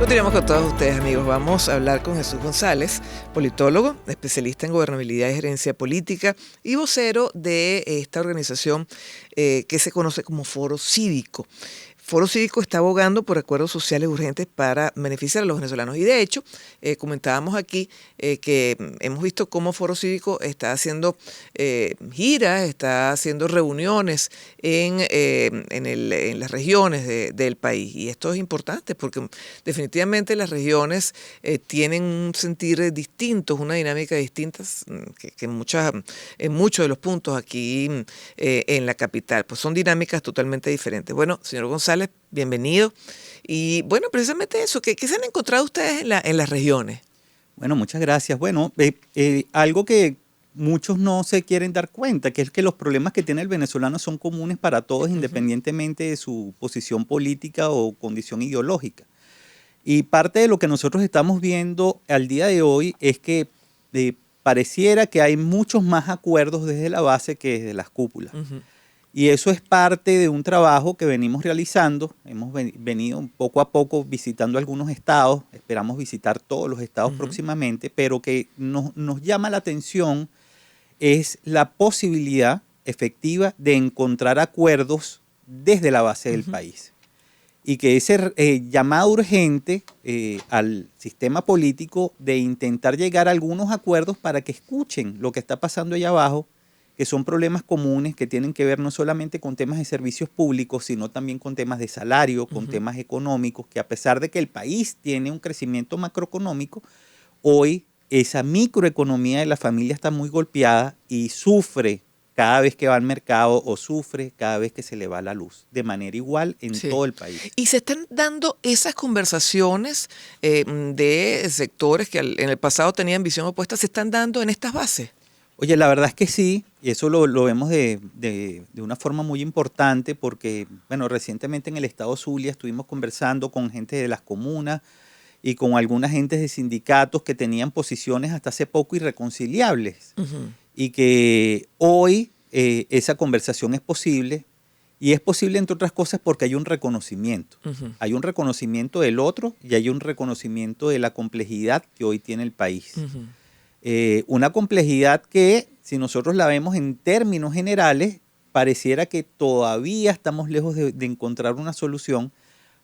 Continuamos con todos ustedes, amigos. Vamos a hablar con Jesús González, politólogo, especialista en gobernabilidad y gerencia política y vocero de esta organización que se conoce como Foro Cívico. Foro Cívico está abogando por acuerdos sociales urgentes para beneficiar a los venezolanos. Y de hecho, comentábamos aquí que hemos visto cómo Foro Cívico está haciendo giras, está haciendo reuniones en las regiones del país. Y esto es importante porque definitivamente las regiones tienen un sentir distinto, una dinámica distinta que en muchos de los puntos aquí en la capital. Pues son dinámicas totalmente diferentes. Bueno, señor González, bienvenido. Y bueno, precisamente eso, ¿qué se han encontrado ustedes en las regiones? Bueno, muchas gracias. Bueno, algo que muchos no se quieren dar cuenta, que es que los problemas que tiene el venezolano son comunes para todos, independientemente de su posición política o condición ideológica. Y parte de lo que nosotros estamos viendo al día de hoy es que pareciera que hay muchos más acuerdos desde la base que desde las cúpulas. Y eso es parte de un trabajo que venimos realizando. Hemos venido poco a poco visitando algunos estados, esperamos visitar todos los estados próximamente, pero que nos llama la atención es la posibilidad efectiva de encontrar acuerdos desde la base del país. Y que ese llamado urgente al sistema político de intentar llegar a algunos acuerdos para que escuchen lo que está pasando allá abajo, que son problemas comunes que tienen que ver no solamente con temas de servicios públicos, sino también con temas de salario, con temas económicos, que a pesar de que el país tiene un crecimiento macroeconómico, hoy esa microeconomía de la familia está muy golpeada y sufre cada vez que va al mercado o sufre cada vez que se le va la luz, de manera igual en todo el país. Y se están dando esas conversaciones de sectores que en el pasado tenían visión opuesta, ¿se están dando en estas bases? Oye, la verdad es que sí, y eso lo vemos de una forma muy importante porque, bueno, recientemente en el estado Zulia estuvimos conversando con gente de las comunas y con algunas gentes de sindicatos que tenían posiciones hasta hace poco irreconciliables y que hoy esa conversación es posible y es posible entre otras cosas porque hay un reconocimiento. Hay un reconocimiento del otro y hay un reconocimiento de la complejidad que hoy tiene el país. Una complejidad que, si nosotros la vemos en términos generales, pareciera que todavía estamos lejos de encontrar una solución,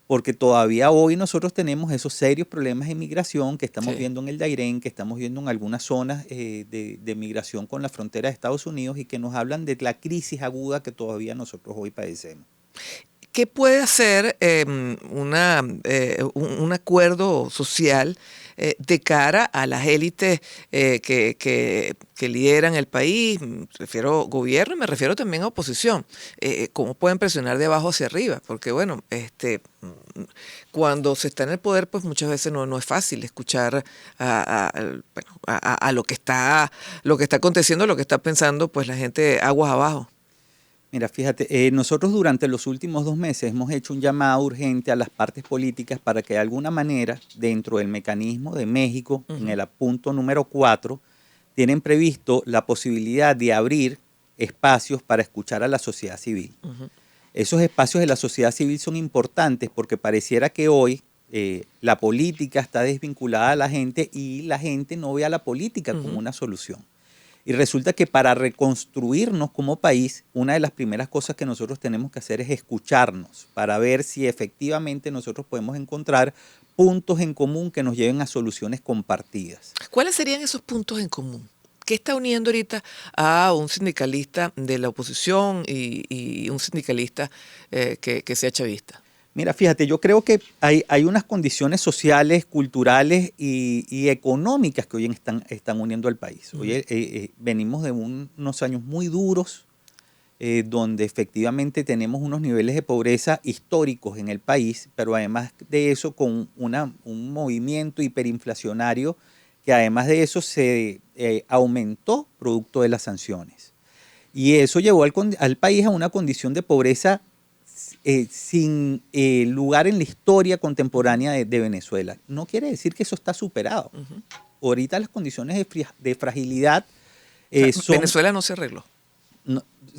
porque todavía hoy nosotros tenemos esos serios problemas de migración que estamos viendo en el Dairén, que estamos viendo en algunas zonas de migración con la frontera de Estados Unidos y que nos hablan de la crisis aguda que todavía nosotros hoy padecemos. ¿Qué puede hacer un acuerdo social de cara a las élites que lideran el país? Me refiero a gobierno y me refiero también a oposición. ¿Cómo pueden presionar de abajo hacia arriba? Porque bueno, cuando se está en el poder, pues muchas veces no es fácil escuchar a lo que está aconteciendo, lo que está pensando pues la gente aguas abajo. Mira, fíjate, nosotros durante los últimos 2 meses hemos hecho un llamado urgente a las partes políticas para que de alguna manera, dentro del mecanismo de México, en el punto número 4, tienen previsto la posibilidad de abrir espacios para escuchar a la sociedad civil. Esos espacios de la sociedad civil son importantes porque pareciera que hoy la política está desvinculada a la gente y la gente no ve a la política como una solución. Y resulta que para reconstruirnos como país, una de las primeras cosas que nosotros tenemos que hacer es escucharnos para ver si efectivamente nosotros podemos encontrar puntos en común que nos lleven a soluciones compartidas. ¿Cuáles serían esos puntos en común? ¿Qué está uniendo ahorita a un sindicalista de la oposición y un sindicalista que sea chavista? Mira, fíjate, yo creo que hay unas condiciones sociales, culturales y económicas que hoy están uniendo al país. Hoy venimos de unos años muy duros, donde efectivamente tenemos unos niveles de pobreza históricos en el país, pero además de eso con un movimiento hiperinflacionario que además de eso se aumentó producto de las sanciones. Y eso llevó al país a una condición de pobreza sin lugar en la historia contemporánea de Venezuela. No quiere decir que eso está superado. Ahorita las condiciones de fragilidad Venezuela no se arregló.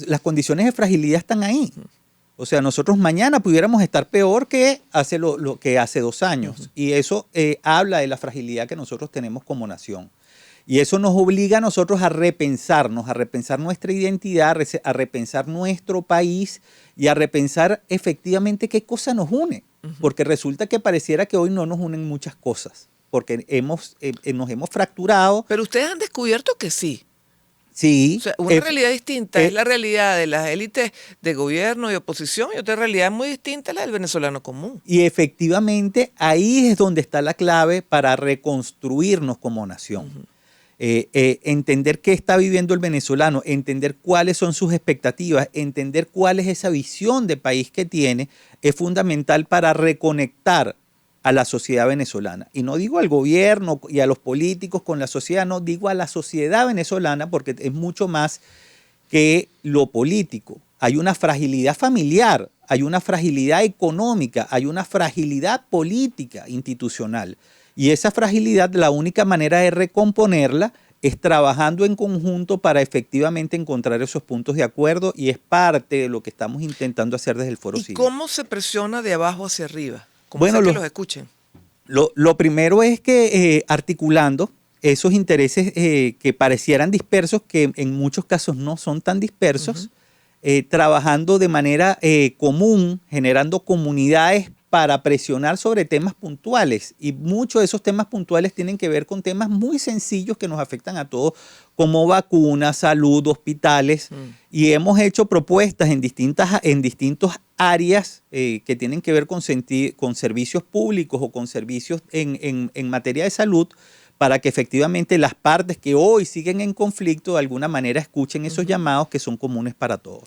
Las condiciones de fragilidad están ahí. O sea, nosotros mañana pudiéramos estar peor que hace lo que hace 2 años. Y eso habla de la fragilidad que nosotros tenemos como nación. Y eso nos obliga a nosotros a repensarnos, a repensar nuestra identidad, a repensar nuestro país y a repensar efectivamente qué cosa nos une. Porque resulta que pareciera que hoy no nos unen muchas cosas, porque nos hemos fracturado. Pero ustedes han descubierto que sí. Sí. O sea, una realidad distinta es la realidad de las élites de gobierno y oposición y otra realidad muy distinta es la del venezolano común. Y efectivamente ahí es donde está la clave para reconstruirnos como nación. Entender qué está viviendo el venezolano, entender cuáles son sus expectativas, entender cuál es esa visión de país que tiene, es fundamental para reconectar a la sociedad venezolana. Y no digo al gobierno y a los políticos con la sociedad, no, digo a la sociedad venezolana porque es mucho más que lo político. Hay una fragilidad familiar, hay una fragilidad económica, hay una fragilidad política institucional. Y esa fragilidad, la única manera de recomponerla es trabajando en conjunto para efectivamente encontrar esos puntos de acuerdo y es parte de lo que estamos intentando hacer desde el Foro Cívico. ¿Y cómo se presiona de abajo hacia arriba? ¿Cómo hacer que los escuchen? Lo primero es que articulando esos intereses que parecieran dispersos, que en muchos casos no son tan dispersos, trabajando de manera común, generando comunidades para presionar sobre temas puntuales. Y muchos de esos temas puntuales tienen que ver con temas muy sencillos que nos afectan a todos, como vacunas, salud, hospitales. Y hemos hecho propuestas en distintas áreas que tienen que ver con servicios públicos o con servicios en materia de salud, para que efectivamente las partes que hoy siguen en conflicto de alguna manera escuchen esos llamados que son comunes para todos.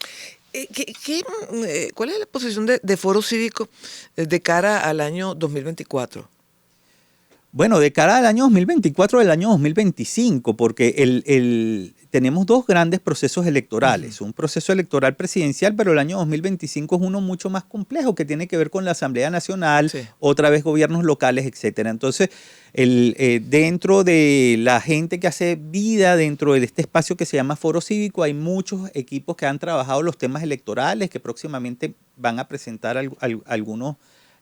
¿Cuál es la posición de Foro Cívico de cara al año 2024? Bueno, de cara al año 2024 al año 2025, porque tenemos dos grandes procesos electorales. Un proceso electoral presidencial, pero el año 2025 es uno mucho más complejo que tiene que ver con la Asamblea Nacional, otra vez gobiernos locales, etcétera. Entonces, dentro de la gente que hace vida dentro de este espacio que se llama Foro Cívico, hay muchos equipos que han trabajado los temas electorales, que próximamente van a presentar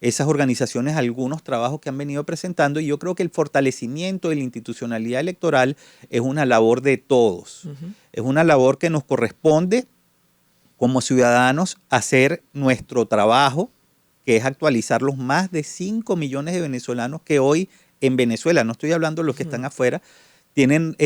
esas organizaciones, algunos trabajos que han venido presentando, y yo creo que el fortalecimiento de la institucionalidad electoral es una labor de todos. Es una labor que nos corresponde como ciudadanos hacer nuestro trabajo, que es actualizar los más de 5 millones de venezolanos que hoy en Venezuela, no estoy hablando de los que están afuera, tienen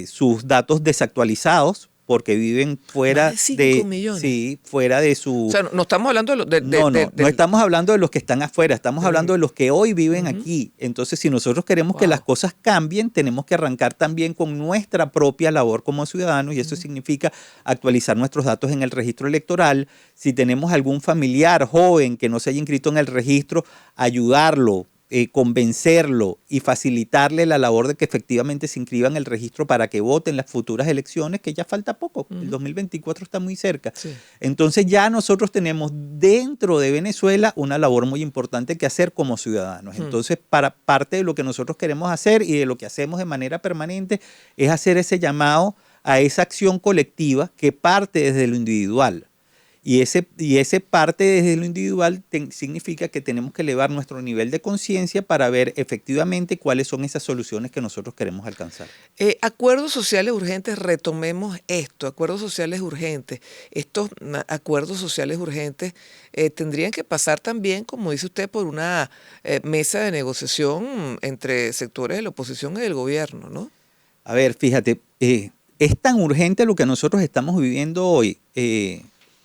sus datos desactualizados porque viven fuera de millones. Sí, fuera de su... O sea, no estamos hablando de... No estamos hablando de los que están afuera, estamos hablando de los que hoy viven aquí. Entonces, si nosotros queremos que las cosas cambien, tenemos que arrancar también con nuestra propia labor como ciudadanos, y eso significa actualizar nuestros datos en el registro electoral. Si tenemos algún familiar joven que no se haya inscrito en el registro, ayudarlo, convencerlo y facilitarle la labor de que efectivamente se inscriba en el registro para que vote en las futuras elecciones, que ya falta poco, el 2024 está muy cerca. Entonces ya nosotros tenemos dentro de Venezuela una labor muy importante que hacer como ciudadanos. Entonces, parte de lo que nosotros queremos hacer y de lo que hacemos de manera permanente es hacer ese llamado a esa acción colectiva que parte desde lo individual. Y ese parte desde lo individual significa que tenemos que elevar nuestro nivel de conciencia para ver efectivamente cuáles son esas soluciones que nosotros queremos alcanzar. Acuerdos sociales urgentes, retomemos esto, acuerdos sociales urgentes. Estos acuerdos sociales urgentes tendrían que pasar también, como dice usted, por una mesa de negociación entre sectores de la oposición y del gobierno, ¿no? A ver, fíjate, es tan urgente lo que nosotros estamos viviendo hoy,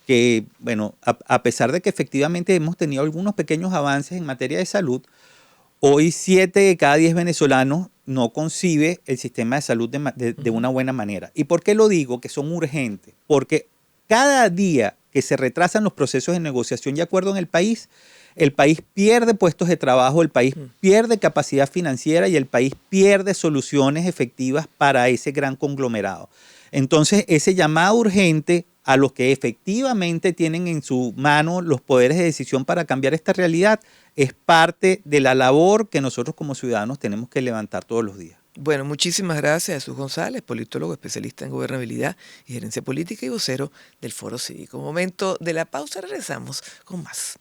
que, bueno, a pesar de que efectivamente hemos tenido algunos pequeños avances en materia de salud, hoy 7 de cada 10 venezolanos no concibe el sistema de salud de una buena manera. ¿Y por qué lo digo que son urgentes? Porque cada día que se retrasan los procesos de negociación y acuerdo en el país pierde puestos de trabajo, el país pierde capacidad financiera y el país pierde soluciones efectivas para ese gran conglomerado. Entonces, ese llamado urgente a los que efectivamente tienen en su mano los poderes de decisión para cambiar esta realidad es parte de la labor que nosotros como ciudadanos tenemos que levantar todos los días. Bueno, muchísimas gracias a Jesús González, politólogo, especialista en gobernabilidad y gerencia política y vocero del Foro Cívico. Momento de la pausa, regresamos con más.